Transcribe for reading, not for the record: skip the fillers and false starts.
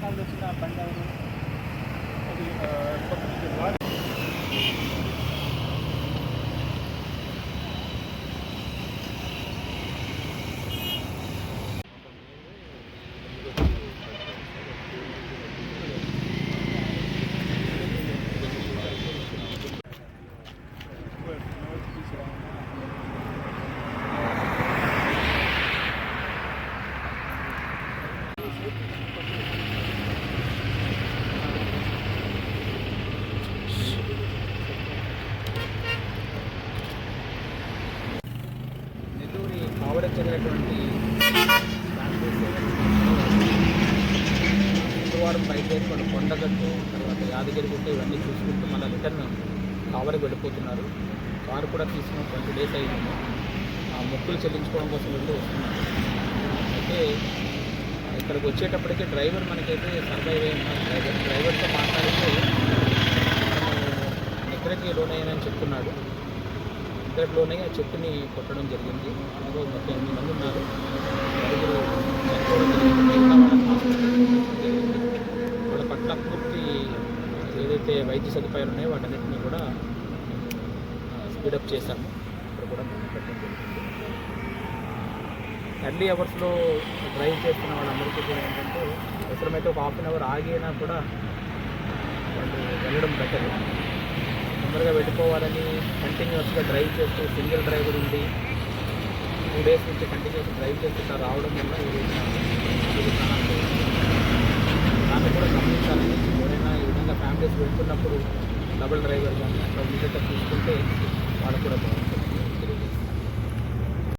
Sound వచ్చిన బండి ఎవరు అది కొత్త లారీ ఆవిడకు చెందినటువంటి శుక్రవారం బయలుదేరి కొండగట్టు తర్వాత యాదగిరిగుట్ట ఇవన్నీ చూసుకుంటూ మళ్ళీ రిటర్న్ కావలికి వెళ్ళిపోతున్నారు. కారు కూడా తీసుకుని 20 days అయింది. ఆ మొక్కులు చెల్లించుకోవడం కోసం వెళ్ళి వస్తున్నారు. అయితే ఇక్కడికి వచ్చేటప్పటికే డ్రైవర్ మనకైతే సర్వైవ్ అయిన డ్రైవర్తో మాట్లాడితే నిద్రకి లోనయ్యానని చెప్తున్నాడు. నిద్రలోనే ఆ చెట్టుని కొట్టడం జరిగింది. అందులో మొత్తం 8 మంది ఉన్నారు. నలుగురు వాళ్ళ పట్ల పూర్తి ఏదైతే వైద్య సదుపాయాలు ఉన్నాయో వాటన్నిటినీ కూడా స్పీడప్ చేశాము. ఇక్కడ కూడా పెట్టడం జరిగింది. ఎర్లీ అవర్స్లో డ్రైవ్ చేస్తున్న వాళ్ళందరికీ కూడా ఏంటంటే అవసరమైతే ఒక 1/2 hour ఆగినా కూడా వాళ్ళు వెళ్ళడం బెటర్. తొందరగా వెళ్ళిపోవాలని కంటిన్యూస్గా డ్రైవ్ చేస్తూ సింగిల్ డ్రైవర్ ఉండి 2 days నుంచి కంటిన్యూస్ డ్రైవ్ చేస్తూ రావడం వల్ల దాన్ని కూడా గమనించాలని, ఎవరైనా ఈ విధంగా ఫ్యామిలీస్ వెళ్తున్నప్పుడు డబుల్ డ్రైవర్ కానీ అట్లా ఉండేటట్టు చూసుకుంటే వాళ్ళకు కూడా బాగుంటుంది.